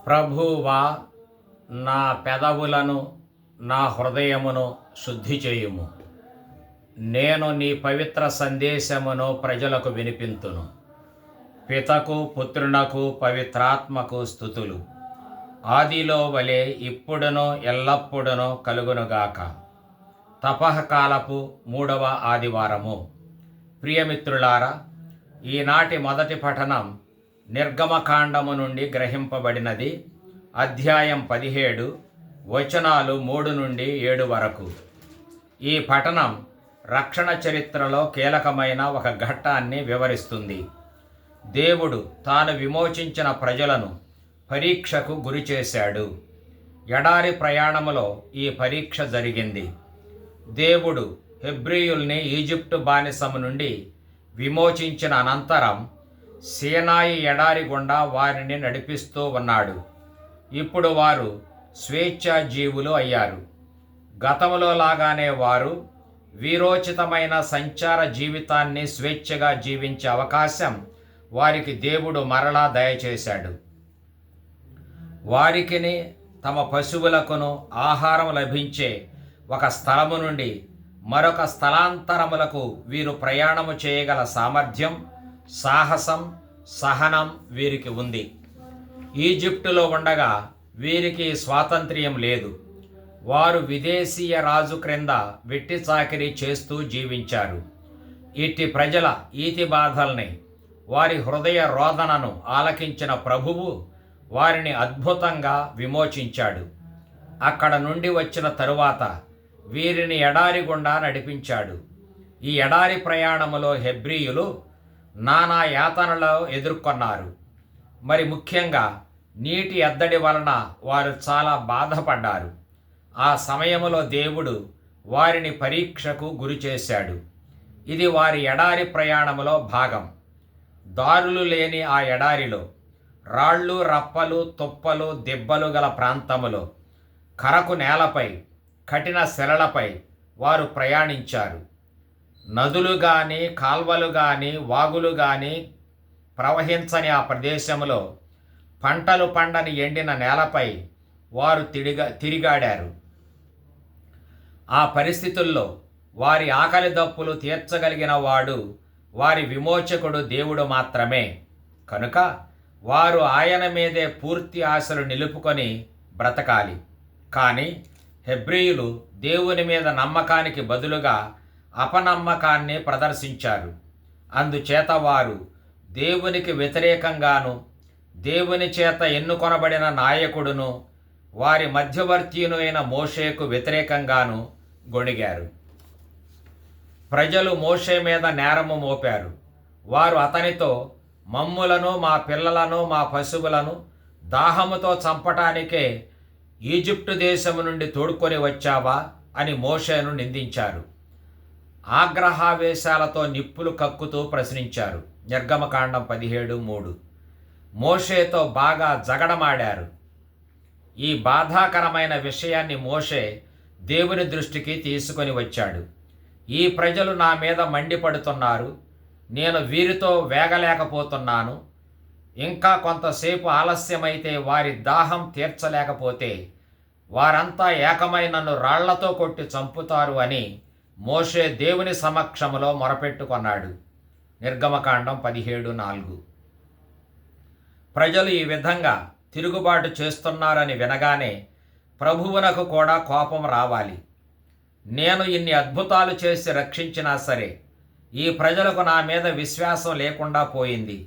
ప్రభువా, నా పెదవులను నా హృదయమును శుద్ధి చేయుము. నేను నీ పవిత్ర సందేశమును ప్రజలకు వినిపింతును. పితకు పుత్రునకు పవిత్రాత్మకు స్తుతులు, ఆదిలో వలె ఇప్పుడును ఎల్లప్పుడును కలుగునుగాక. తపఃకాలపు 3వ ఆదివారము. ప్రియమిత్రులారా, ఈనాటి మొదటి పఠనం నిర్గమకాండము నుండి గ్రహింపబడినది. అధ్యాయం 17, వచనాలు 3 నుండి 7 వరకు. ఈ పఠనం రక్షణ చరిత్రలో కీలకమైన ఒక ఘట్టాన్ని వివరిస్తుంది. దేవుడు తాను విమోచించిన ప్రజలను పరీక్షకు గురి చేశాడు. ఎడారి ప్రయాణములో ఈ పరీక్ష జరిగింది. దేవుడు హెబ్రీయుల్ని ఈజిప్టు బానిసము నుండి విమోచించిన అనంతరం సీనాయి ఎడారి గుండా వారిని నడిపిస్తూ ఉన్నాడు. ఇప్పుడు వారు స్వేచ్ఛా జీవులు అయ్యారు. గతంలో లాగానే వారు వీరోచితమైన సంచార జీవితాన్ని స్వేచ్ఛగా జీవించే అవకాశం వారికి దేవుడు మరలా దయచేశాడు. వారికిని తమ పశువులకును ఆహారం లభించే ఒక స్థలము నుండి మరొక స్థలాంతరములకు వీరు ప్రయాణము చేయగల సామర్థ్యం, సాహసం, సహనం వీరికి ఉంది. ఈజిప్టులో ఉండగా వీరికి స్వాతంత్ర్యం లేదు. వారు విదేశీయ రాజు క్రింద వెట్టి చాకిరీ చేస్తూ జీవించారు. ఇట్టి ప్రజల ఈతి బాధల్ని, వారి హృదయ రోదనను ఆలకించిన ప్రభువు వారిని అద్భుతంగా విమోచించాడు. అక్కడ నుండి వచ్చిన తరువాత వీరిని ఎడారి గుండా నడిపించాడు. ఈ ఎడారి ప్రయాణములో హెబ్రీయులు నానా యాతనలు ఎదుర్కొన్నారు. మరి ముఖ్యంగా నీటి ఎద్దడి వలన వారు చాలా బాధపడ్డారు. ఆ సమయంలో దేవుడు వారిని పరీక్షకు గురి చేశాడు. ఇది వారి ఎడారి ప్రయాణములో భాగం. దారులు లేని ఆ ఎడారిలో, రాళ్ళు, రప్పలు, తుప్పలు, దెబ్బలు గల ప్రాంతములో, కరకు నేలపై, కఠిన శిలలపై వారు ప్రయాణించారు. నదులు కానీ, కాల్వలు కానీ, వాగులు కానీ ప్రవహించని ఆ ప్రదేశంలో పంటలు పండని ఎండిన నేలపై వారు తిరిగాడారు. ఆ పరిస్థితుల్లో వారి ఆకలి దప్పులు తీర్చగలిగిన వాడు వారి విమోచకుడు దేవుడు మాత్రమే. కనుక వారు ఆయన మీదే పూర్తి ఆశలు నిలుపుకొని బ్రతకాలి. కానీ హెబ్రీయులు దేవుని మీద నమ్మకానికి బదులుగా అపనమ్మకాన్ని ప్రదర్శించారు. అందుచేత వారు దేవునికి వ్యతిరేకంగాను, దేవుని చేత ఎన్నుకొనబడిన నాయకుడును, వారి మధ్యవర్తియును అయిన మోషేకు వ్యతిరేకంగాను గొణిగారు. ప్రజలు మోషే మీద నేరము మోపారు. వారు అతనితో, మమ్ములను, మా పిల్లలను, మా పశువులను దాహముతో చంపటానికే ఈజిప్టు దేశము నుండి తోడుకొని వచ్చావా అని మోషేను నిందించారు. ఆగ్రహావేశాలతో నిప్పులు కక్కుతూ ప్రశ్నించారు. నిర్గమకాండం 17:3. మోషేతో బాగా జగడమాడారు. ఈ బాధాకరమైన విషయాన్ని మోషే దేవుని దృష్టికి తీసుకొని వచ్చాడు. ఈ ప్రజలు నా మీద మండిపడుతున్నారు, నేను వీరితో వేగలేకపోతున్నాను. ఇంకా కొంతసేపు ఆలస్యమైతే వారి దాహం తీర్చలేకపోతే వారంతా ఏకమై నన్ను రాళ్లతో కొట్టి చంపుతారు అని మోషే దేవుని సమక్షములో మొరపెట్టుకొన్నాడు. నిర్గమకాండం 17:4. ప్రజలు ఈ విధంగా తిరుగుబాటు చేస్తున్నారని వినగానే ప్రభువునకు కూడా కోపం రావాలి. నేను ఇన్ని అద్భుతాలు చేసి రక్షించినా సరే ఈ ప్రజలకు నా మీద విశ్వాసం లేకుండా పోయింది.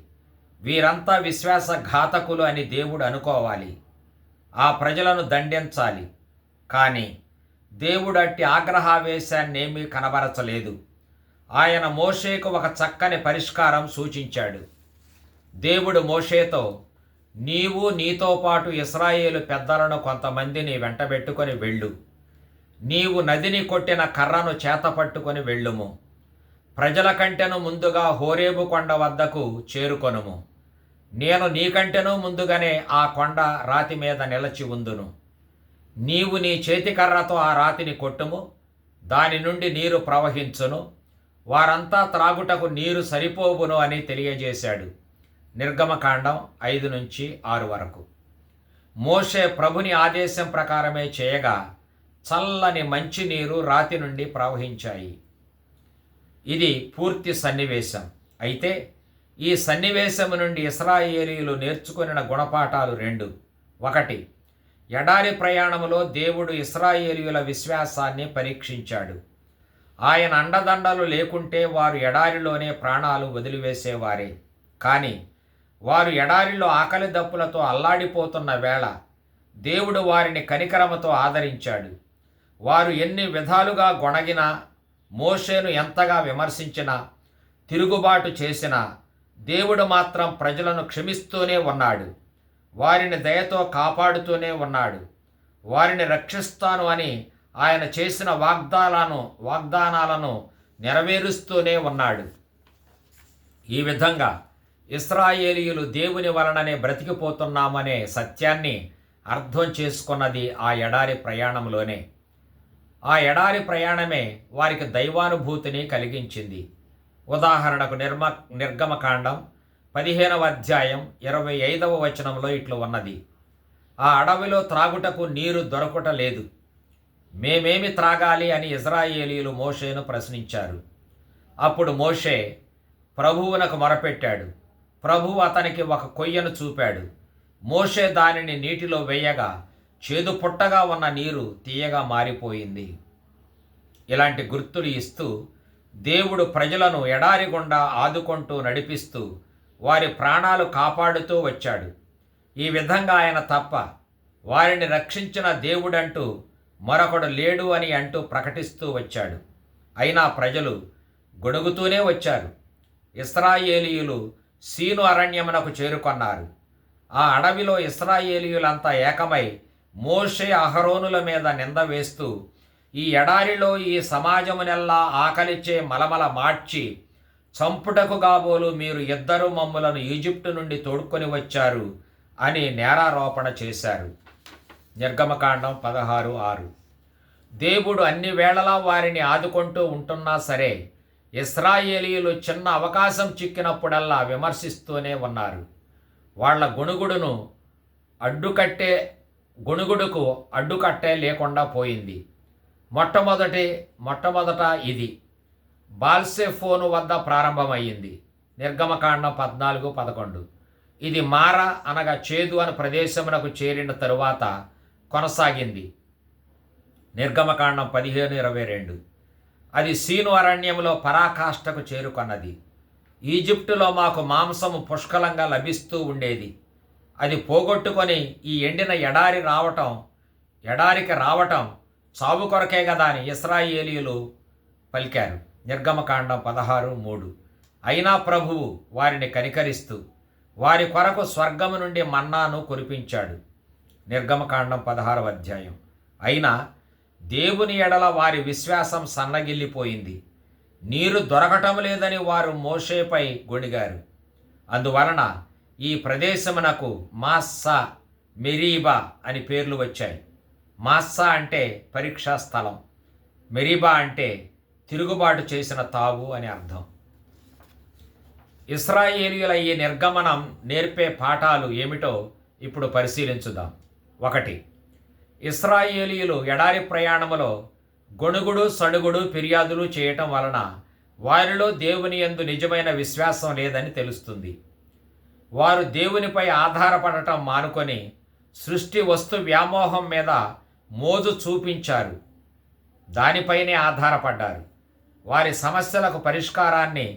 వీరంతా విశ్వాసఘాతకులు అని దేవుడు అనుకోవాలి. ఆ ప్రజలను దండించాలి. కానీ దేవుడు అట్టి ఆగ్రహావేశాన్నేమీ కనబరచలేదు. ఆయన మోషేకు ఒక చక్కని పరిష్కారం సూచించాడు. దేవుడు మోషేతో, నీవు నీతో పాటు ఇశ్రాయేలు పెద్దలను కొంతమందిని వెంటబెట్టుకొని వెళ్ళు. నీవు నదిని కొట్టిన కర్రను చేతపట్టుకొని వెళ్ళుము. ప్రజల కంటెను ముందుగా హోరేబు కొండ వద్దకు చేరుకొనుము. నేను నీకంటెనూ ముందుగానే ఆ కొండ రాతి మీద నిలచి ఉందును. నీవు నీ చేతికర్రతో ఆ రాతిని కొట్టుము. దాని నుండి నీరు ప్రవహించును. వారంతా త్రాగుటకు నీరు సరిపోవును అని తెలియజేశాడు. నిర్గమకాండం 5-6 వరకు. మోషే ప్రభుని ఆదేశం ప్రకారమే చేయగా చల్లని మంచినీరు రాతి నుండి ప్రవహించాయి. ఇది పూర్తి సన్నివేశం. అయితే ఈ సన్నివేశము నుండి ఇశ్రాయేలీయులు నేర్చుకొనిన గుణపాఠాలు రెండు. ఒకటి, ఎడారి ప్రయాణములో దేవుడు ఇశ్రాయేలీయుల విశ్వాసాన్ని పరీక్షించాడు. ఆయన అండదండలు లేకుంటే వారు ఎడారిలోనే ప్రాణాలు వదిలివేసేవారే. కానీ వారు ఎడారిలో ఆకలి దప్పులతో అల్లాడిపోతున్న వేళ దేవుడు వారిని కనికరముతో ఆదరించాడు. వారు ఎన్ని విధాలుగా గొణగినా, మోషేను ఎంతగా విమర్శించినా, తిరుగుబాటు చేసినా దేవుడు మాత్రం ప్రజలను క్షమిస్తూనే ఉన్నాడు. వారిని దయతో కాపాడుతూనే ఉన్నాడు. వారిని రక్షిస్తాను అని ఆయన చేసిన వాగ్దానాలను నెరవేరుస్తూనే ఉన్నాడు. ఈ విధంగా ఇశ్రాయేలీయులు దేవుని వలననే బ్రతికిపోతున్నామనే సత్యాన్ని అర్థం చేసుకున్నది ఆ ఎడారి ప్రయాణంలోనే. ఆ ఎడారి ప్రయాణమే వారికి దైవానుభూతిని కలిగించింది. ఉదాహరణకు నిర్గమకాండం 15వ అధ్యాయం 25వ వచనంలో ఇట్లు ఉన్నది: ఆ అడవిలో త్రాగుటకు నీరు దొరకట లేదు, మేమేమి త్రాగాలి అని ఇశ్రాయేలీయులు మోషేను ప్రశ్నించారు. అప్పుడు మోషే ప్రభువునకు మొరపెట్టాడు. ప్రభువు అతనికి ఒక కొయ్యను చూపాడు. మోషే దానిని నీటిలో వేయగా చేదు పుట్టగా ఉన్న నీరు తీయగా మారిపోయింది. ఇలాంటి గుర్తులు ఇస్తూ దేవుడు ప్రజలను ఎడారి గుండా ఆదుకుంటూ నడిపిస్తూ వారి ప్రాణాలు కాపాడుతూ వచ్చాడు. ఈ విధంగా ఆయన తప్ప వారిని రక్షించిన దేవుడంటూ మరొకడు లేడు అని అంటూ ప్రకటిస్తూ వచ్చాడు. అయినా ప్రజలు గొణుగుతూనే వచ్చారు. ఇశ్రాయేలీయులు సీను అరణ్యమునకు చేరుకొన్నారు. ఆ అడవిలో ఇశ్రాయేలీయులంతా ఏకమై మోషే అహరోనుల మీద నింద వేస్తూ, ఈ ఎడారిలో ఈ సమాజమునెల్లా ఆకలిచే మలమల మార్చి చంపుటకు కాబోలు మీరు ఇద్దరు మమ్ములను ఈజిప్టు నుండి తోడుకొని వచ్చారు అని నేరారోపణ చేశారు. నిర్గమకాండం 16:6. దేవుడు అన్ని వేళలా వారిని ఆదుకుంటూ ఉంటున్నా సరే ఇశ్రాయేలీయులు చిన్న అవకాశం చిక్కినప్పుడల్లా విమర్శిస్తూనే ఉన్నారు. వాళ్ల గొణుగుడుకు అడ్డుకట్టే లేకుండా పోయింది. మొట్టమొదట ఇది బాల్సెఫోను వద్ద ప్రారంభమయ్యింది. నిర్గమకాండం 14:11. ఇది మార అనగా చేదు అనే ప్రదేశమునకు చేరిన తరువాత కొనసాగింది. నిర్గమకాండం 15:22. అది సీను అరణ్యంలో పరాకాష్ఠకు చేరుకొన్నది. ఈజిప్టులో మాకు మాంసము పుష్కలంగా లభిస్తూ ఉండేది. అది పోగొట్టుకొని ఈ ఎండిన ఎడారికి రావటం చావు కొరకే కదా అని ఇశ్రాయేలీయులు పలికారు. నిర్గమకాండం 16:3. అయినా ప్రభువు వారిని కనికరిస్తూ వారి కొరకు స్వర్గము నుండి మన్నాను కురిపించాడు. నిర్గమకాండం 16వ అధ్యాయం. అయినా దేవుని ఎడల వారి విశ్వాసం సన్నగిల్లిపోయింది. నీరు దొరకటం లేదని వారు మోషేపై గొణిగారు. అందువలన ఈ ప్రదేశమునకు మాస్సా, మెరీబా అని పేర్లు వచ్చాయి. మాస్సా అంటే పరీక్షా స్థలం, మెరీబా అంటే తిరుగుబాటు చేసిన తావు అని అర్థం. ఇశ్రాయేలీయుల ఈ నిర్గమనం నేర్పే పాఠాలు ఏమిటో ఇప్పుడు పరిశీలించుదాం. 1. ఇశ్రాయేలీయులు ఎడారి ప్రయాణములో గొణుగుడు, సడుగుడు, ఫిర్యాదులు చేయటం వలన వారిలో దేవుని యందు నిజమైన విశ్వాసం లేదని తెలుస్తుంది. వారు దేవునిపై ఆధారపడటం మానుకొని సృష్టి వస్తు వ్యామోహం మీద మోజు చూపించారు. దానిపైనే ఆధారపడ్డారు. వారి సమస్యలకు పరిష్కారాన్ని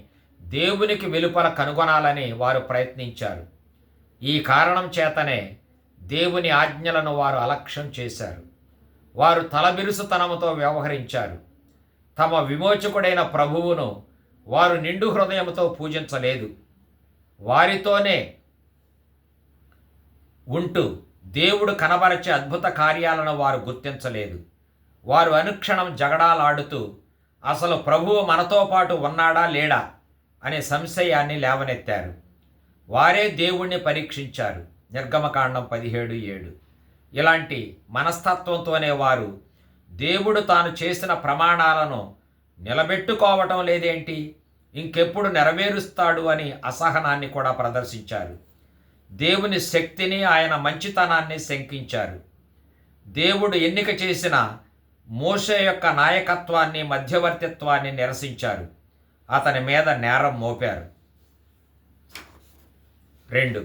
దేవునికి వెలుపల కనుగొనాలని వారు ప్రయత్నించారు. ఈ కారణం చేతనే దేవుని ఆజ్ఞలను వారు అలక్ష్యం చేశారు. వారు తలబిరుసుతనముతో వ్యవహరించారు. తమ విమోచకుడైన ప్రభువును వారు నిండు హృదయంతో పూజించలేదు. వారితోనే ఉంటూ దేవుడు కనబరచే అద్భుత కార్యాలను వారు గుర్తించలేదు. వారు అనుక్షణం జగడాలాడుతూ అసలు ప్రభువు మనతో పాటు ఉన్నాడా లేడా అనే సంశయాన్ని లేవనెత్తారు. వారే దేవుణ్ణి పరీక్షించారు. నిర్గమకాండం 17:7. ఇలాంటి మనస్తత్వంతోనే వారు దేవుడు తాను చేసిన ప్రమాణాలను నిలబెట్టుకోవటం లేదేంటి, ఇంకెప్పుడు నెరవేరుస్తాడు అని అసహనాన్ని కూడా ప్రదర్శించారు. దేవుని శక్తిని, ఆయన మంచితనాన్ని శంకించారు. దేవుడు ఎన్నిక చేసిన మోషే యొక్క నాయకత్వాన్ని, మధ్యవర్తిత్వాన్ని నిరసించారు. అతని మీద నేరం మోపారు. 2.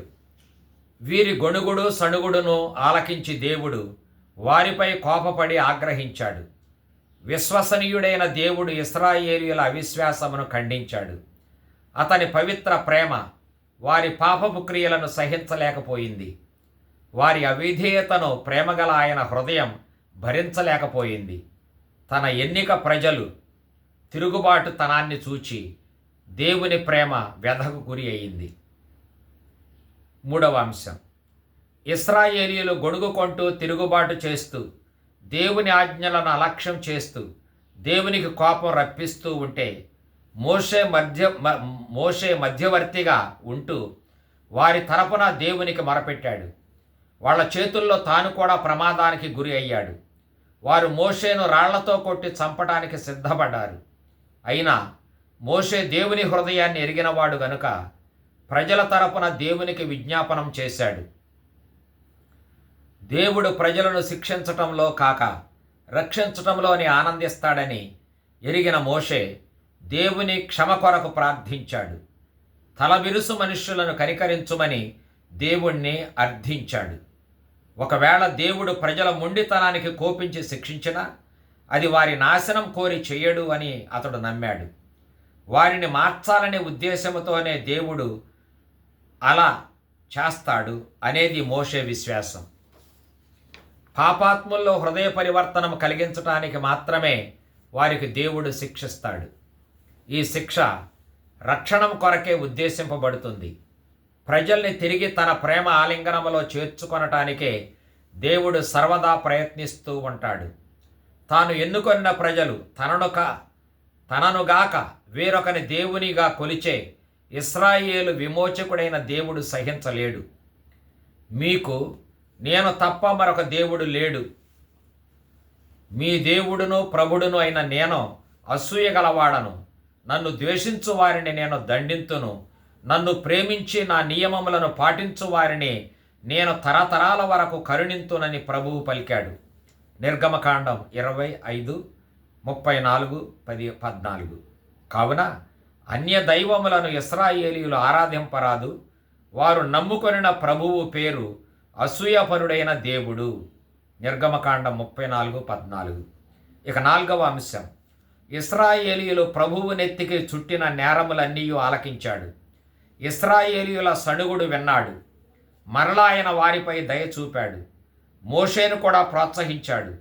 వీరి గొణుగుడు సణుగుడును ఆలకించి దేవుడు వారిపై కోపపడి ఆగ్రహించాడు. విశ్వసనీయుడైన దేవుడు ఇశ్రాయేలీయుల అవిశ్వాసమును ఖండించాడు. అతని పవిత్ర ప్రేమ వారి పాపపు క్రియలను సహించలేకపోయింది. వారి అవిధేయతను ప్రేమగల ఆయన హృదయం భరించలేకపోయింది. తన ఎన్నిక ప్రజలు తిరుగుబాటుతనాన్ని చూచి దేవుని ప్రేమ వ్యధకు గురి అయింది. 3వ అంశం, ఇశ్రాయేలీయులు గొడుగుకొంటూ తిరుగుబాటు చేస్తూ దేవుని ఆజ్ఞలను అలక్ష్యం చేస్తూ దేవునికి కోపం రప్పిస్తూ ఉంటే మోషే మధ్యవర్తిగా ఉంటూ వారి తరపున దేవునికి మొరపెట్టాడు. వాళ్ళ చేతుల్లో తాను కూడా ప్రమాదానికి గురి అయ్యాడు. వారు మోషేను రాళ్లతో కొట్టి చంపడానికి సిద్ధపడ్డారు. అయినా మోషే దేవుని హృదయాన్ని ఎరిగినవాడు గనుక ప్రజల తరపున దేవునికి విజ్ఞాపనం చేశాడు. దేవుడు ప్రజలను శిక్షించటంలో కాక రక్షించటంలోని ఆనందిస్తాడని ఎరిగిన మోషే దేవుని క్షమ కొరకు ప్రార్థించాడు. తలబిరుసు మనుష్యులను కనికరించుమని దేవుణ్ణి అర్థించాడు. ఒకవేళ దేవుడు ప్రజల మొండితనానికి కోపించి శిక్షించినా అది వారి నాశనం కోరి చెయ్యడు అని అతడు నమ్మాడు. వారిని మార్చాలనే ఉద్దేశంతోనే దేవుడు అలా చేస్తాడు అనేది మోషే విశ్వాసం. పాపాత్ముల్లో హృదయ పరివర్తనం కలిగించటానికి మాత్రమే వారికి దేవుడు శిక్షిస్తాడు. ఈ శిక్ష రక్షణం కొరకే ఉద్దేశింపబడుతుంది. ప్రజల్ని తిరిగి తన ప్రేమ ఆలింగనములో చేర్చుకొనటానికే దేవుడు సర్వదా ప్రయత్నిస్తూ ఉంటాడు. తాను ఎన్నుకొన్న ప్రజలు తననుగాక వేరొకని దేవునిగా కొలిచే ఇశ్రాయేలు విమోచకుడైన దేవుడు సహించలేడు. మీకు నేను తప్ప మరొక దేవుడు లేడు. మీ దేవుడును ప్రభుడును అయిన నేను అసూయగలవాడను. నన్ను ద్వేషించు వారిని నేను దండింతును. నన్ను ప్రేమించి నా నియమములను పాటించు వారిని నేను తరతరాల వరకు కరుణింతునని ప్రభువు పలికాడు. నిర్గమకాండం 25:34-14. కావున అన్య దైవములను ఇశ్రాయేలీయులు ఆరాధింపరాదు. వారు నమ్ముకొనిన ప్రభువు పేరు అసూయపరుడైన దేవుడు. నిర్గమకాండం 34:14. ఇక 4వ అంశం, ఇశ్రాయేలీయులు ప్రభువు నెత్తికి చుట్టిన నేరములన్నీ ఆలకించాడు. ఇశ్రాయేలీయుల సణుగుడు విన్నాడు. మరలా ఆయన వారిపై దయ చూపాడు. మోషేను కూడా ప్రోత్సహించాడు.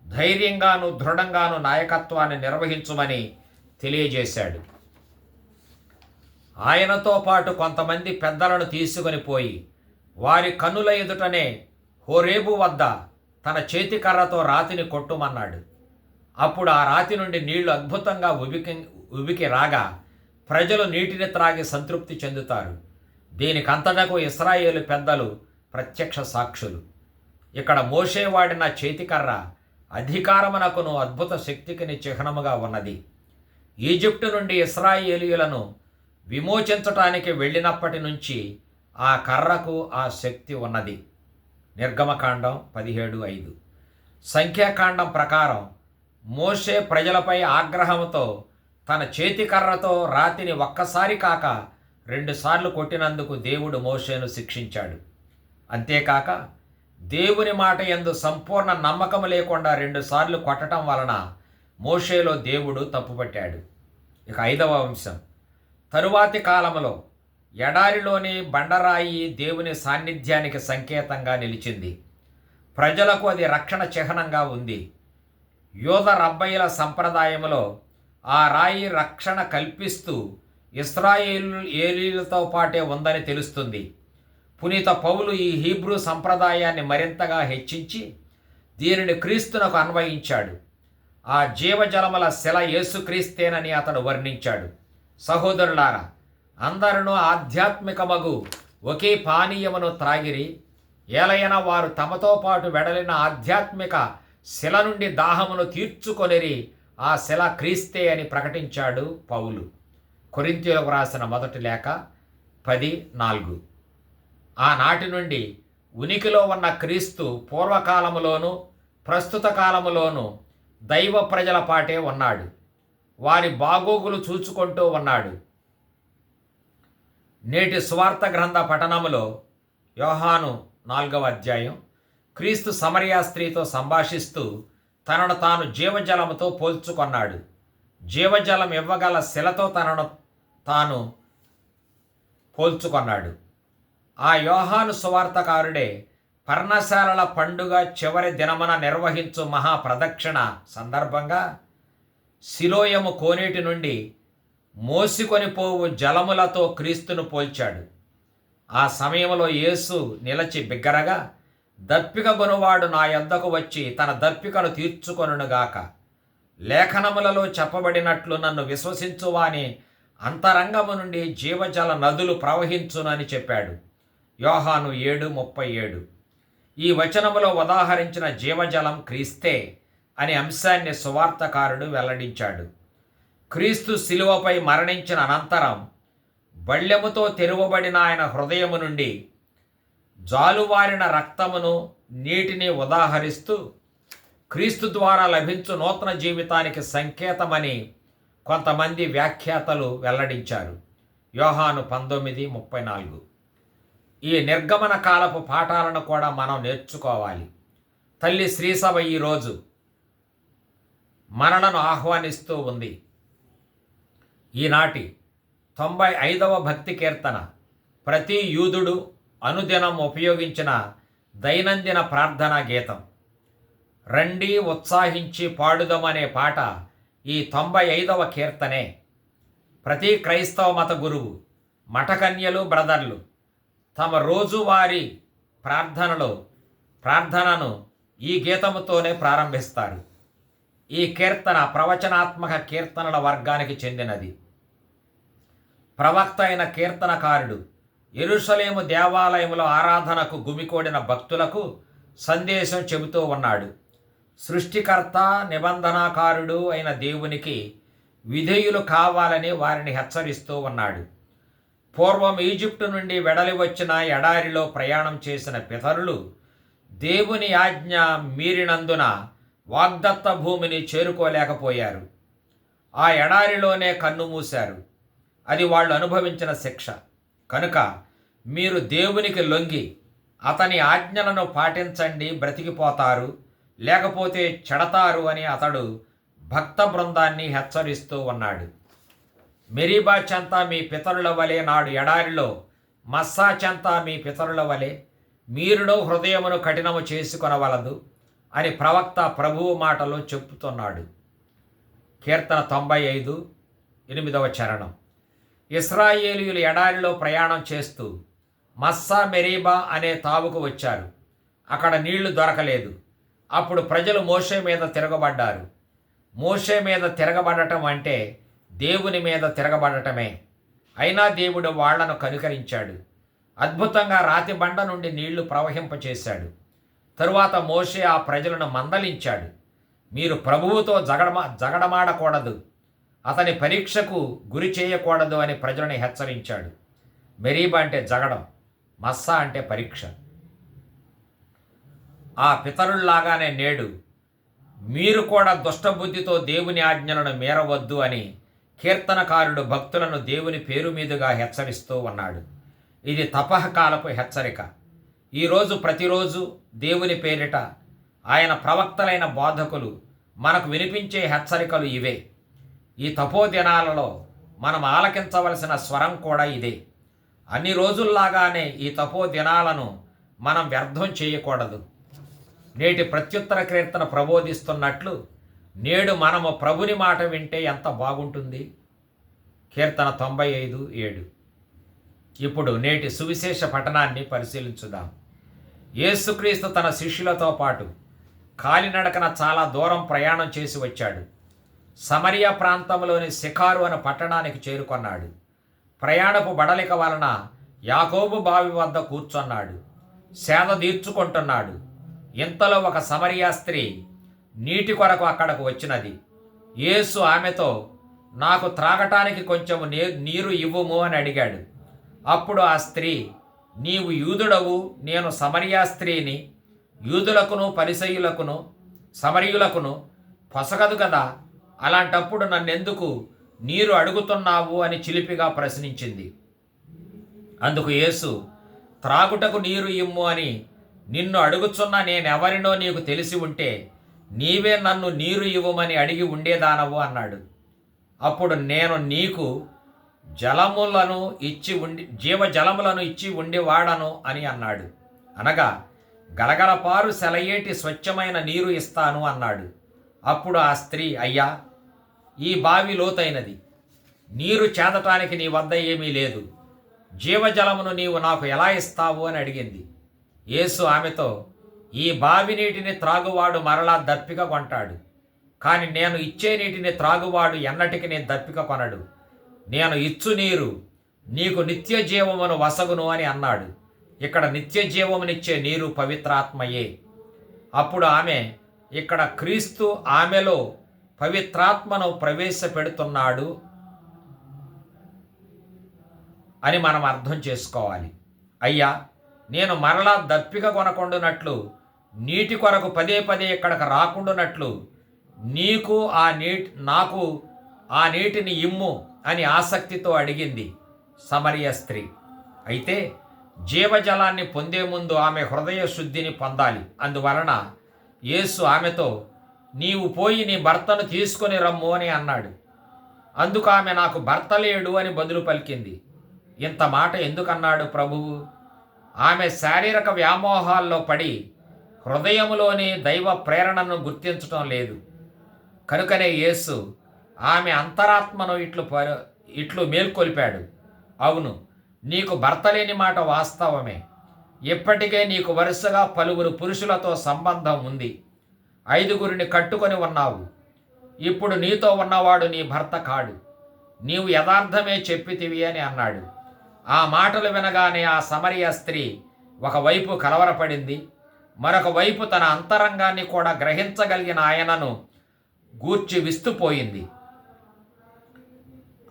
ధైర్యంగాను దృఢంగాను నాయకత్వాన్ని నిర్వహించుమని తెలియజేశాడు. ఆయనతో పాటు కొంతమంది పెద్దలను తీసుకొని పోయి వారి కన్నుల ఎదుటనే హోరేబు వద్ద తన చేతికర్రతో రాతిని కొట్టుమన్నాడు. అప్పుడు ఆ రాతి నుండి నీళ్లు అద్భుతంగా ఉబికి రాగా ప్రజలు నీటిని త్రాగి సంతృప్తి చెందుతారు. దీనికంతటకు ఇశ్రాయేలు పెద్దలు ప్రత్యక్ష సాక్షులు. ఇక్కడ మోషే వాడిన చేతికర్ర అధికారమునకును అద్భుత శక్తికిని చిహ్నముగా ఉన్నది. ఈజిప్టు నుండి ఇశ్రాయేలీయులను విమోచించటానికి వెళ్ళినప్పటి నుంచి ఆ కర్రకు ఆ శక్తి ఉన్నది. నిర్గమకాండం 17:5. సంఖ్యాకాండం ప్రకారం మోషే ప్రజలపై ఆగ్రహంతో తన చేతికర్రతో రాతిని ఒక్కసారి కాక 2 సార్లు కొట్టినందుకు దేవుడు మోషేను శిక్షించాడు. అంతేకాక దేవుని మాట యందు సంపూర్ణ నమ్మకం లేకుండా 2 సార్లు కొట్టడం వలన మోషేలో దేవుడు తప్పుపట్టాడు. ఇక 5వ అంశం, తరువాతి కాలంలో ఎడారిలోని బండరాయి దేవుని సాన్నిధ్యానికి సంకేతంగా నిలిచింది. ప్రజలకు అది రక్షణ చిహ్నంగా ఉంది. యోధ రబ్బయిల సంప్రదాయంలో ఆ రాయి రక్షణ కల్పిస్తూ ఇశ్రాయేలీయులతో పాటే ఉందని తెలుస్తుంది. పునీత పౌలు ఈ హీబ్రూ సంప్రదాయాన్ని మరింతగా హెచ్చించి దీనిని క్రీస్తునకు అన్వయించాడు. ఆ జీవజలముల శిల యేసుక్రీస్తేనని అతడు వర్ణించాడు. సహోదరులారా, అందరూ ఆధ్యాత్మికమగు ఒకే పానీయమును త్రాగిరి, ఏలైన వారు తమతో పాటు వెడలిన ఆధ్యాత్మిక శిల నుండి దాహమును తీర్చుకొనిరి, ఆ శిల క్రీస్తే అని ప్రకటించాడు పౌలు. కొరింథీయులకు రాసిన 1 లేఖ 10:4. ఆనాటి నుండి ఉనికిలో ఉన్న క్రీస్తు పూర్వకాలములోను ప్రస్తుత కాలములోను దైవ ప్రజల పాటే ఉన్నాడు. వారి బాగోగులు చూచుకుంటూ ఉన్నాడు. నేటి సువార్త గ్రంథ పఠనములో యోహాను 4వ అధ్యాయం క్రీస్తు సమరయ స్త్రీతో సంభాషిస్తూ తనను తాను జీవజలముతో పోల్చుకొన్నాడు. జీవజలం ఇవ్వగల శిలతో తనను తాను పోల్చుకొన్నాడు. ఆ యోహాను సువార్తకారుడే పర్ణశాలల పండుగ చివరి దినమున నిర్వహించు మహాప్రదక్షిణ సందర్భంగా సిలోయము కోనేటి నుండి మోసికొని పోవు జలములతో క్రీస్తును పోల్చాడు. ఆ సమయంలో యేసు నిలచి బిగ్గరగా, దప్పిక గొనువాడు నా యొద్దకు వచ్చి తన దప్పికను తీర్చుకొనుగాక. లేఖనములలో చెప్పబడినట్లు నన్ను విశ్వసించువాని అంతరంగము నుండి జీవజల నదులు ప్రవహించునని చెప్పాడు. యోహాను 7:37. ఈ వచనములో ఉదాహరించిన జీవజలం క్రీస్తే అనే అంశాన్ని సువార్తకారుడు వెల్లడించాడు. క్రీస్తు శిలువపై మరణించిన అనంతరం బళ్ళెముతో తెరువబడిన ఆయన హృదయము నుండి జాలువారిన రక్తమును నీటిని ఉదాహరిస్తూ క్రీస్తు ద్వారా లభించు నూతన జీవితానికి సంకేతమని కొంతమంది వ్యాఖ్యాతలు వెల్లడించారు. యోహాను 19:34. ఈ నిర్గమన కాలపు పాఠాలను కూడా మనం నేర్చుకోవాలి. తల్లి శ్రీసభ ఈరోజు మనలను ఆహ్వానిస్తూ ఉంది. ఈనాటి 95వ భక్తి కీర్తన ప్రతి యూదుడు అనుదినం ఉపయోగించిన దైనందిన ప్రార్థనా గీతం. రండి ఉత్సాహించి పాడుదమనే పాట ఈ 95వ కీర్తనే. ప్రతి క్రైస్తవ మత గురువు, మఠకన్యలు, బ్రదర్లు తమ రోజువారీ ప్రార్థనను ఈ గీతముతోనే ప్రారంభిస్తారు. ఈ కీర్తన ప్రవచనాత్మక కీర్తనల వర్గానికి చెందినది. ప్రవక్త అయిన కీర్తనకారుడు యెరూషలేము దేవాలయంలో ఆరాధనకు గుమికూడిన భక్తులకు సందేశం చెబుతూ ఉన్నాడు. సృష్టికర్త, నిబంధనాకారుడు అయిన దేవునికి విధేయులు కావాలని వారిని హెచ్చరిస్తూ ఉన్నాడు. పూర్వం ఈజిప్టు నుండి వెడలి వచ్చిన ఎడారిలో ప్రయాణం చేసిన పితరులు దేవుని ఆజ్ఞ మీరినందున వాగ్దత్త భూమిని చేరుకోలేకపోయారు. ఆ ఎడారిలోనే కన్నుమూశారు. అది వాళ్ళు అనుభవించిన శిక్ష. కనుక మీరు దేవునికి లొంగి అతని ఆజ్ఞలను పాటించండి, బ్రతికిపోతారు, లేకపోతే చెడతారు అని అతడు భక్త బృందాన్ని హెచ్చరిస్తూ ఉన్నాడు. మెరీబా చెంత మీ పితరుల వలె, నాడు ఎడారిలో మస్సా చెంత మీ పితరుల వలె మీరును హృదయమును కఠినము చేసుకొనవలదు అని ప్రవక్త ప్రభువు మాటలో చెప్పుతున్నాడు. కీర్తన 95:8వ చరణం. ఇశ్రాయేలీయులు ఎడారిలో ప్రయాణం చేస్తూ మస్సా మెరీబా అనే తావుకు వచ్చారు. అక్కడ నీళ్లు దొరకలేదు. అప్పుడు ప్రజలు మోషే మీద తిరగబడ్డారు. మోషే మీద తిరగబడటం అంటే దేవుని మీద తిరగబడటమే. అయినా దేవుడు వాళ్లను కనికరించాడు. అద్భుతంగా రాతి బండ నుండి నీళ్లు ప్రవహింపచేశాడు. తరువాత మోషే ఆ ప్రజలను మందలించాడు. మీరు ప్రభువుతో జగడమాడకూడదు, అతని పరీక్షకు గురి చేయకూడదు అని ప్రజలను హెచ్చరించాడు. మెరీబా అంటే జగడం, మస్సా అంటే పరీక్ష. ఆ పితరుల్లాగానే నేడు మీరు కూడా దుష్టబుద్ధితో దేవుని ఆజ్ఞలను మీరవద్దు అని కీర్తనకారుడు భక్తులను దేవుని పేరు మీదుగా హెచ్చరిస్తూ ఉన్నాడు. ఇది తపఃకాలపు హెచ్చరిక. ఈరోజు ప్రతిరోజు దేవుని పేరిట ఆయన ప్రవక్తలైన బోధకులు మనకు వినిపించే హెచ్చరికలు ఇవే. ఈ తపోదినాలలో మనం ఆలకించవలసిన స్వరం కూడా ఇదే. అన్ని రోజుల్లాగానే ఈ తపోదినాలను మనం వ్యర్థం చేయకూడదు. నేటి ప్రత్యుత్తర కీర్తన ప్రబోధిస్తున్నట్లు నేడు మనము ప్రభుని మాట వింటే ఎంత బాగుంటుంది. కీర్తన 95:7. ఇప్పుడు నేటి సువిశేష పఠనాన్ని పరిశీలించుదాం. యేసుక్రీస్తు తన శిష్యులతో పాటు కాలినడకన చాలా దూరం ప్రయాణం చేసి వచ్చాడు. సమరియా ప్రాంతంలోని సికారు అనే పట్టణానికి చేరుకొన్నాడు. ప్రయాణపు బడలిక వలన యాకోబు బావి వద్ద కూర్చున్నాడు. సేద తీర్చుకుంటున్నాడు. ఇంతలో ఒక సమరియా స్త్రీ నీటి కొరకు అక్కడకు వచ్చినది. యేసు ఆమెతో, నాకు త్రాగటానికి కొంచెం నీరు ఇవ్వుము అని అడిగాడు. అప్పుడు ఆ స్త్రీ, నీవు యూదుడవు, నేను సమరియా స్త్రీని, యూదులకును పరిసయ్యులకును సమరయులకును పొసగదు కదా, అలాంటప్పుడు నన్నెందుకు నీరు అడుగుతున్నావు అని చిలిపిగా ప్రశ్నించింది. అందుకు యేసు, త్రాగుటకు నీరు ఇమ్ము అని నిన్ను అడుగుచున్న నేనెవరినో నీకు తెలిసి ఉంటే నీవే నన్ను నీరు ఇవ్వమని అడిగి ఉండేదానవు అన్నాడు. అప్పుడు నేను నీకు జలములను ఇచ్చి ఉండి జీవజలములను ఇచ్చి ఉండేవాడను అని అన్నాడు. అనగా గలగలపారు సెలయేటి స్వచ్ఛమైన నీరు ఇస్తాను అన్నాడు. అప్పుడు ఆ స్త్రీ, అయ్యా, ఈ బావి లోతైనది, నీరు చేదటానికి నీ వద్ద ఏమీ లేదు, జీవజలమును నీవు నాకు ఎలా ఇస్తావు అని అడిగింది. యేసు ఆమెతో, ఈ బావి నీటిని త్రాగువాడు మరలా దప్పిక కొంటాడు, కానీ నేను ఇచ్చే నీటిని త్రాగువాడు ఎన్నటికి నేను దప్పిక కొనడు. నేను ఇచ్చు నీరు నీకు నిత్య జీవమును వసగును అని అన్నాడు. ఇక్కడ నిత్య జీవమునిచ్చే నీరు పవిత్రాత్మయే. అప్పుడు ఆమె, ఇక్కడ క్రీస్తు ఆమెలో పవిత్రాత్మను ప్రవేశపెడుతున్నాడు అని మనం అర్థం చేసుకోవాలి. అయ్యా, నేను మరలా దప్పిక కొనకుండానట్లు, నీటి కొరకు పదే పదే ఇక్కడికి రాకుండానట్లు నాకు ఆ నీటిని ఇమ్ము అని ఆసక్తితో అడిగింది సమరయ స్త్రీ. అయితే జీవజలాన్ని పొందే ముందు ఆమె హృదయ శుద్ధిని పొందాలి. అందువలన యేసు ఆమెతో, నీవు పోయి నీ భర్తను తీసుకొని రమ్ము అని అన్నాడు. అందుకు ఆమె, నాకు భర్త లేడు అని బదులు పలికింది. ఇంత మాట ఎందుకన్నాడు ప్రభువు? ఆమె శారీరక వ్యామోహాల్లో పడి హృదయములోని దైవ ప్రేరణను గుర్తించటం లేదు. కనుకనే యేసు ఆమె అంతరాత్మను ఇట్లు మేల్కొల్పాడు. అవును, నీకు భర్త లేని మాట వాస్తవమే. ఇప్పటికే నీకు వరుసగా పలువురు పురుషులతో సంబంధం ఉంది, 5గురిని కట్టుకొని ఉన్నావు. ఇప్పుడు నీతో ఉన్నవాడు నీ భర్త కాడు. నీవు యథార్థమే చెప్పితివి అని అన్నాడు. ఆ మాటలు వినగానే ఆ సమరయ స్త్రీ ఒకవైపు కలవరపడింది, మరొక వైపు తన అంతరంగాన్ని కూడా గ్రహించగలిగిన ఆయనను గూర్చి విస్తుపోయింది.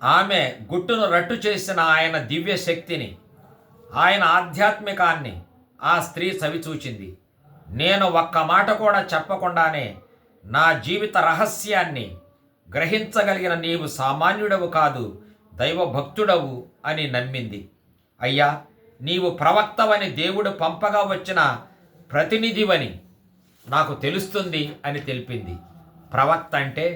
ఆమె గుట్టును రట్టు చేసిన ఆయన దివ్య శక్తిని, ఆయన ఆధ్యాత్మికాన్ని ఆ స్త్రీ చవిచూచింది. నేను ఒక్క మాట కూడా చెప్పకుండానే నా జీవిత రహస్యాన్ని గ్రహించగలిగిన నీవు సామాన్యుడవు కాదు, దైవభక్తుడవు అని నమ్మింది. అయ్యా, నీవు ప్రవక్తవని దేవుడు పంపగా వచ్చిన ప్రతినిధివని నాకు తెలుస్తుంది అని తెలిపింది. ప్రవక్త అంటే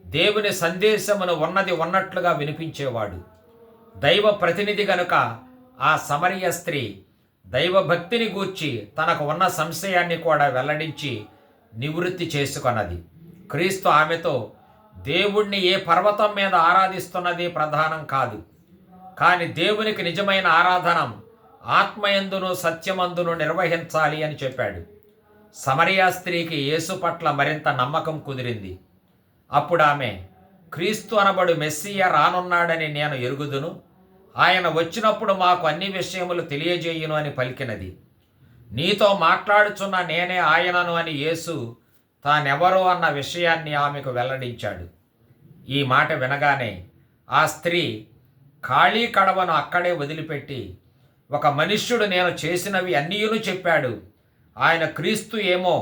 దేవుని సందేశమును ఉన్నది ఉన్నట్లుగా వినిపించేవాడు. దైవ ప్రతినిధి గనుక ఆ సమరయ స్త్రీ దైవభక్తిని గూర్చి తనకు ఉన్న సంశయాన్ని కూడా వెల్లడించి నివృత్తి చేసుకొన్నది. క్రీస్తు ఆమెతో, దేవుణ్ణి ఏ పర్వతం మీద ఆరాధిస్తున్నది ప్రధానం కాదు, కానీ దేవునికి నిజమైన ఆరాధన ఆత్మయందును సత్యమందును నిర్వహించాలి అని చెప్పాడు. సమరయ స్త్రీకి యేసు పట్ల మరింత నమ్మకం కుదిరింది. అప్పుడు ఆమె, క్రీస్తు అనబడు మెస్సియ రానున్నాడని నేను ఎరుగుదును, ఆయన వచ్చినప్పుడు మాకు అన్ని విషయములు తెలియజేయును అని పలికినది. నీతో మాట్లాడుచున్న నేనే ఆయనను అని యేసు తానెవరో అన్న విషయాన్ని ఆమెకు వెల్లడించాడు. ఈ మాట వినగానే ఆ స్త్రీ ఖాళీ కడవను అక్కడే వదిలిపెట్టి, ఒక మనుష్యుడు నేను చేసినవి అన్నీయును చెప్పాడు, ఆయన క్రీస్తు ఏమో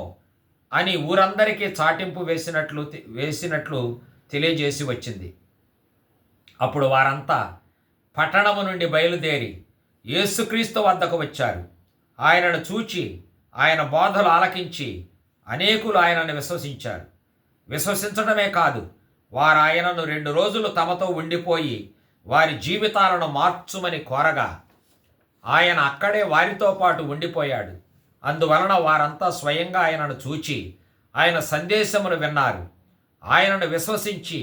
అని ఊరందరికీ చాటింపు వేసినట్లు తెలియజేసి వచ్చింది. అప్పుడు వారంతా పట్టణము నుండి బయలుదేరి యేసుక్రీస్తు వద్దకు వచ్చారు. ఆయనను చూచి ఆయన బోధలు ఆలకించి అనేకులు ఆయనను విశ్వసించారు. విశ్వసించడమే కాదు, వారు ఆయనను 2 రోజులు తమతో ఉండిపోయి వారి జీవితాలను మార్చుమని కోరగా ఆయన అక్కడే వారితో పాటు ఉండిపోయాడు. అందువలన వారంతా స్వయంగా ఆయనను చూచి ఆయన సందేశమును విన్నారు, ఆయనను విశ్వసించి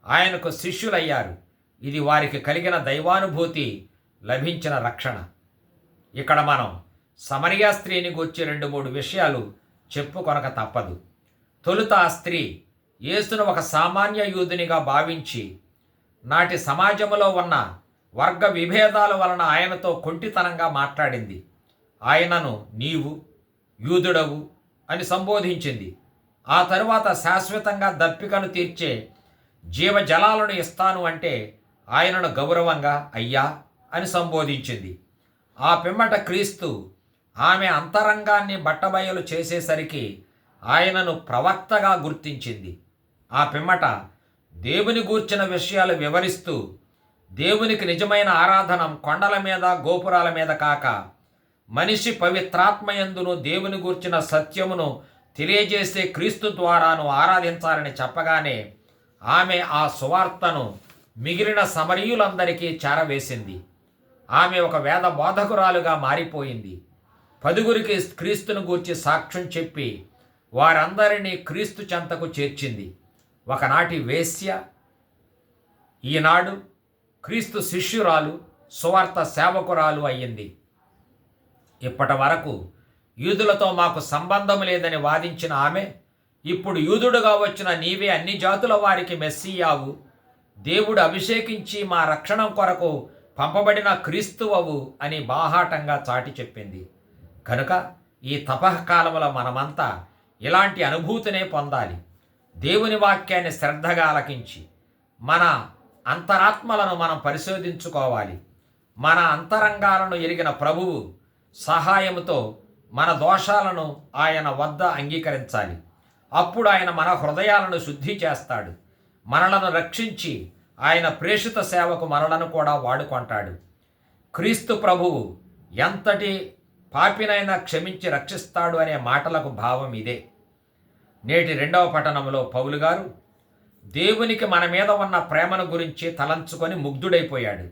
ఆయనకు శిష్యులయ్యారు. ఇది వారికి కలిగిన దైవానుభూతి, లభించిన రక్షణ. ఇక్కడ మనం సమరయ స్త్రీని గూర్చి 2-3 విషయాలు చెప్పుకొనక తప్పదు. తొలుత ఆ స్త్రీ యేసును ఒక సామాన్య యూదునిగా భావించి నాటి సమాజంలో ఉన్న వర్గ విభేదాల వలన ఆయనతో కొంటితనంగా మాట్లాడింది. ఆయనను నీవు యూదుడవు అని సంబోధించింది. ఆ తరువాత శాశ్వతంగా దప్పికను తీర్చే జీవజలాలను ఇస్తాను అంటే ఆయనను గౌరవంగా అయ్యా అని సంబోధించింది. ఆ పిమ్మట క్రీస్తు ఆమె అంతరంగాన్ని బట్టబయలు చేసేసరికి ఆయనను ప్రవక్తగా గుర్తించింది. ఆ పిమ్మట దేవుని గూర్చిన విషయాలు వివరిస్తూ దేవునికి నిజమైన ఆరాధన కొండల మీద గోపురాల మీద కాక మనిషి పవిత్రాత్మయందును దేవుని గూర్చిన సత్యమును తెలియజేసే క్రీస్తు ద్వారాను ఆరాధించాలని చెప్పగానే ఆమె ఆ సువార్తను మిగిలిన సమరయులందరికీ చేరవేసింది. ఆమె ఒక వేద బోధకురాలుగా మారిపోయింది. 10గురికి క్రీస్తును గూర్చి సాక్ష్యం చెప్పి వారందరినీ క్రీస్తు చెంతకు చేర్చింది. ఒకనాటి వేశ్య ఈనాడు క్రీస్తు శిష్యురాలు, సువార్త సేవకురాలు అయ్యింది. ఇప్పటి వరకు యూదులతో మాకు సంబంధం లేదని వాదించిన ఆమె ఇప్పుడు యూదుడుగా వచ్చిన నీవే అన్ని జాతుల వారికి మెస్సియావు, దేవుడు అభిషేకించి మా రక్షణ కొరకు పంపబడిన క్రీస్తువవు అని బాహాటంగా చాటి చెప్పింది. కనుక ఈ తపఃకాలములో మనమంతా ఇలాంటి అనుభూతినే పొందాలి. దేవుని వాక్యాన్ని శ్రద్ధగా ఆలకించి మన అంతరాత్మలను మనం పరిశోధించుకోవాలి. మన అంతరంగాలను ఎరిగిన ప్రభువు సహాయముతో మన దోషాలను ఆయన వద్ద అంగీకరించాలి. అప్పుడు ఆయన మన హృదయాలను శుద్ధి చేస్తాడు. మనలను రక్షించి ఆయన ప్రేషిత సేవకు మనలను కూడా వాడుకుంటాడు. క్రీస్తు ప్రభువు ఎంతటి పాపినైనా క్షమించి రక్షిస్తాడు అనే మాటలకు భావం ఇదే. నేటి 2వ పట్టణంలో పౌలు గారు దేవునికి మన మీద ఉన్న ప్రేమను గురించి తలంచుకొని ముగ్ధుడైపోయాడు.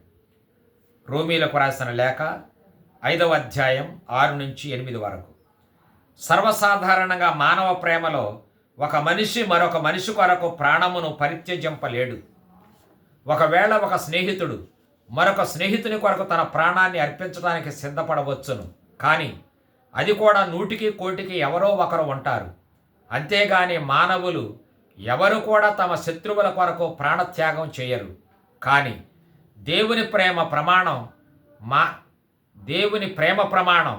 రోమీలకు రాసిన లేఖ 5వ అధ్యాయం 6 నుంచి 8 వరకు. సర్వసాధారణంగా మానవ ప్రేమలో ఒక మనిషి మరొక మనిషి కొరకు ప్రాణమును పరిత్యజింపలేడు. ఒకవేళ ఒక స్నేహితుడు మరొక స్నేహితుని కొరకు తన ప్రాణాన్ని అర్పించడానికి సిద్ధపడవచ్చును. కానీ అది కూడా 100కి 1,000కి ఎవరో ఒకరు ఉంటారు. అంతేగాని మానవులు ఎవరు కూడా తమ శత్రువుల కొరకు ప్రాణత్యాగం చేయరు. కానీ దేవుని ప్రేమ ప్రమాణం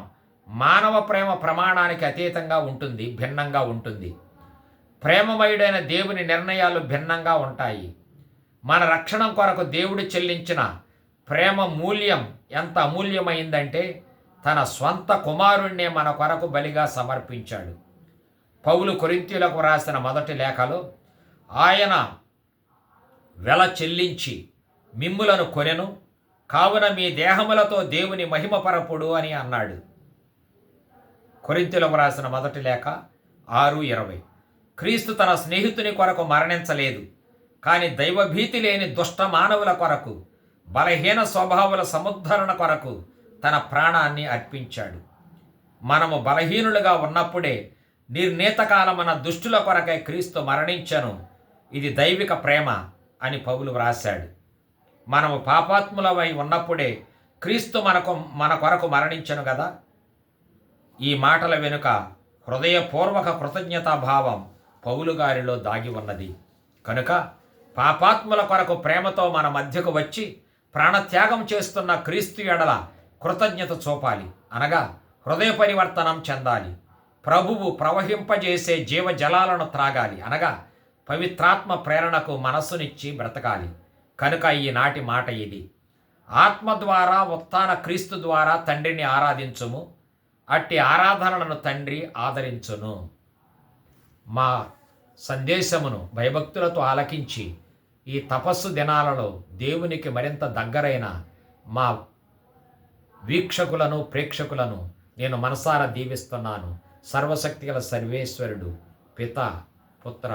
మానవ ప్రేమ ప్రమాణానికి అతీతంగా ఉంటుంది, భిన్నంగా ఉంటుంది. ప్రేమమయుడైన దేవుని నిర్ణయాలు భిన్నంగా ఉంటాయి. మన రక్షణ కొరకు దేవుడు చెల్లించిన ప్రేమ మూల్యం ఎంత అమూల్యమైందంటే తన స్వంత కుమారుణ్ణే మన కొరకు బలిగా సమర్పించాడు. పౌలు కొరింథీయులకు రాసిన మొదటి లేఖలో ఆయన వెల చెల్లించి మిమ్ములను కొనెను, కావున మీ దేహములతో దేవుని మహిమపరపుడు అని అన్నాడు. కొరింథీయులకు రాసిన మొదటి లేఖ 6:20. క్రీస్తు తన స్నేహితుని కొరకు మరణించలేదు, కానీ దైవభీతి లేని దుష్ట మానవుల కొరకు, బలహీన స్వభావుల సముద్ధరణ కొరకు తన ప్రాణాన్ని అర్పించాడు. మనము బలహీనులుగా ఉన్నప్పుడే నిర్ణీతకాలమైన దుష్టుల కొరకై క్రీస్తు మరణించను, ఇది దైవిక ప్రేమ అని పౌలు వ్రాశాడు. మనము పాపాత్ములమై ఉన్నప్పుడే క్రీస్తు మన కొరకు మరణించను కదా. ఈ మాటల వెనుక హృదయపూర్వక కృతజ్ఞతాభావం పౌలు గారిలో దాగి ఉన్నది. కనుక పాపాత్ముల కొరకు ప్రేమతో మన మధ్యకు వచ్చి ప్రాణత్యాగం చేస్తున్న క్రీస్తు ఎడల కృతజ్ఞత చూపాలి, అనగా హృదయ పరివర్తనం చెందాలి. ప్రభువు ప్రవహింపజేసే జీవజలాలను త్రాగాలి, అనగా పవిత్రాత్మ ప్రేరణకు మనస్సునిచ్చి బ్రతకాలి. కనుక ఈనాటి మాట ఇది: ఆత్మ ద్వారా ఉత్థాన క్రీస్తు ద్వారా తండ్రిని ఆరాధించుము, అట్టి ఆరాధనలను తండ్రి ఆదరించును. మా సందేశమును భయభక్తులతో ఆలకించి ఈ తపస్సు దినాలలో దేవునికి మరింత దగ్గరైన మా వీక్షకులను ప్రేక్షకులను నేను మనసారా దీవిస్తున్నాను. సర్వశక్తిగల సర్వేశ్వరుడు పిత పుత్ర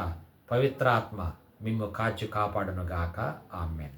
పవిత్రాత్మ మిమ్ము కాచి కాపాడునుగాక. ఆమేన్.